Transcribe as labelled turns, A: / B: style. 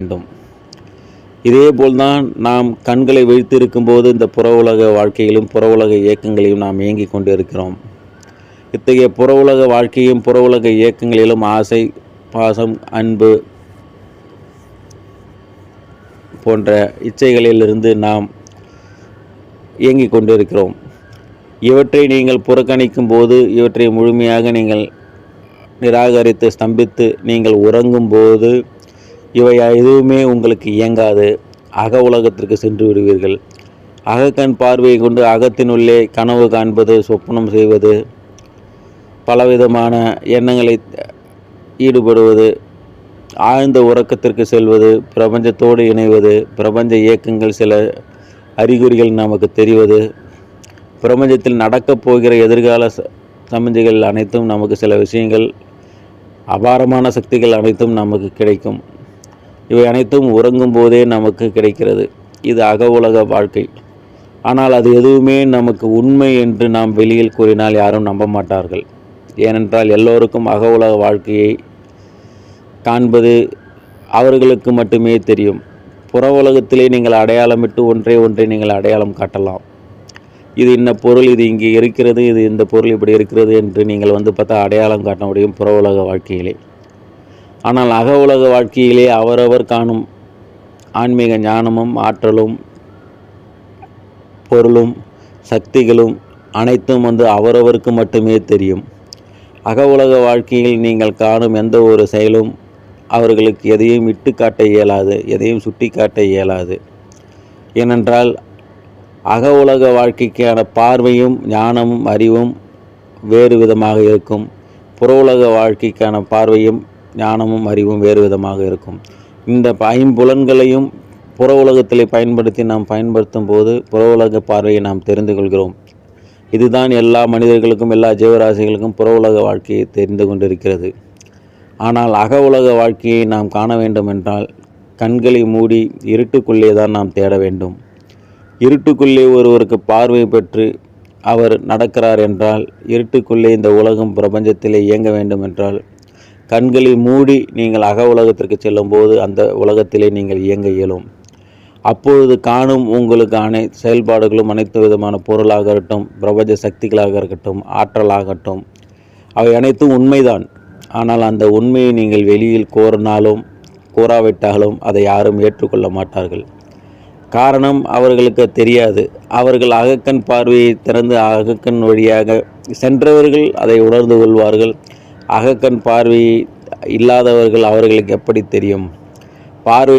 A: வேண்டும். இதேபோல்தான் நாம் கண்களை விழித்திருக்கும்போது இந்த புற உலக வாழ்க்கையிலும் புற உலக இயக்கங்களையும் நாம் இயங்கிக் கொண்டிருக்கிறோம். இத்தகைய புற உலக வாழ்க்கையும் புற உலக இயக்கங்களிலும் ஆசை, பாசம், அன்பு போன்ற இச்சைகளிலிருந்து நாம் இயங்கிக் கொண்டிருக்கிறோம். இவற்றை நீங்கள் புறக்கணிக்கும் போது, இவற்றை முழுமையாக நீங்கள் நிராகரித்து ஸ்தம்பித்து நீங்கள் உறங்கும்போது இவை எதுவுமே உங்களுக்கு இயங்காது. அக உலகத்திற்கு சென்று விடுவீர்கள். அகக்கண் பார்வையை கொண்டு அகத்தினுள்ளே கனவு காண்பது, சொப்பனம் செய்வது, பலவிதமான எண்ணங்களை ஈடுபடுவது, ஆழ்ந்த உறக்கத்திற்கு செல்வது, பிரபஞ்சத்தோடு இணைவது, பிரபஞ்ச இயக்கங்கள் சில அறிகுறிகள் நமக்கு தெரிவது, பிரபஞ்சத்தில் நடக்கப் போகிற எதிர்கால சமிஞ்சைகள் அனைத்தும் நமக்கு சில விஷயங்கள், அபாரமான சக்திகள் அனைத்தும் நமக்கு கிடைக்கும். இவை அனைத்தும் உறங்கும் போதே நமக்கு கிடைக்கிறது. இது அக உலக வாழ்க்கை. ஆனால் அது எதுவுமே நமக்கு உண்மை என்று நாம் வெளியில் கூறினால் யாரும் நம்ப மாட்டார்கள். ஏனென்றால் எல்லோருக்கும் அக உலக வாழ்க்கையை காண்பது அவர்களுக்கு மட்டுமே தெரியும். புற உலகத்திலே நீங்கள் அடையாளமிட்டு ஒன்றை நீங்கள் அடையாளம் காட்டலாம். இது இன்ன பொருள், இது இங்கே இருக்கிறது, இது இந்த பொருள் இப்படி இருக்கிறது என்று நீங்கள் பார்த்தா அடையாளம் காட்ட முடியும் புற உலக வாழ்க்கையிலே. ஆனால் அக உலக வாழ்க்கையிலே அவரவர் காணும் ஆன்மீக ஞானமும் ஆற்றலும் பொருளும் சக்திகளும் அனைத்தும் அவரவருக்கு மட்டுமே தெரியும். அக உலக வாழ்க்கையில் நீங்கள் காணும் எந்த ஒரு செயலும் அவர்களுக்கு எதையும் இட்டு காட்ட இயலாது, எதையும் சுட்டி காட்ட இயலாது. ஏனென்றால் அக உலக வாழ்க்கைக்கான பார்வையும் ஞானமும் அறிவும் வேறு விதமாக இருக்கும். புற உலக வாழ்க்கைக்கான பார்வையும் ஞானமும் அறிவும் வேறு விதமாக இருக்கும். இந்த ஐம்புலன்களையும் புற உலகத்தில் பயன்படுத்தி நாம் பயன்படுத்தும் போது புற உலக பார்வையை நாம் தெரிந்து கொள்கிறோம். இதுதான் எல்லா மனிதர்களுக்கும் எல்லா ஜீவராசிகளுக்கும் புற உலக வாழ்க்கையை தெரிந்து கொண்டிருக்கிறது. ஆனால் அக உலக வாழ்க்கையை நாம் காண வேண்டும் என்றால் கண்களை மூடி இருட்டுக்குள்ளே தான் நாம் தேட வேண்டும். இருட்டுக்குள்ளே ஒருவருக்கு பார்வை பெற்று அவர் நடக்கிறார் என்றால், இருட்டுக்குள்ளே இந்த உலகம் பிரபஞ்சத்திலே இயங்க வேண்டும் என்றால் கண்களை மூடி நீங்கள் அக உலகத்திற்கு செல்லும் போது அந்த உலகத்திலே நீங்கள் இயங்க இயலும். அப்பொழுது காணும் உங்களுக்கு செயல்பாடுகளும் அனைத்து விதமான பொருளாக இருக்கட்டும், பிரபஞ்ச சக்திகளாக இருக்கட்டும், ஆற்றலாகட்டும், அவை அனைத்தும் உண்மைதான். ஆனால் அந்த உண்மையை நீங்கள் வெளியில் கோரினாலும் கூறாவிட்டாலும் அதை யாரும் ஏற்றுக்கொள்ள மாட்டார்கள். காரணம், அவர்களுக்கு தெரியாது. அவர்கள் அகக்கண் பார்வையை திறந்து அகக்கண் வழியாக சென்றவர்கள் அதை உணர்ந்து கொள்வார்கள். அகக்கண் பார்வை இல்லாதவர்கள் அவர்களுக்கு எப்படி தெரியும்? பார்வை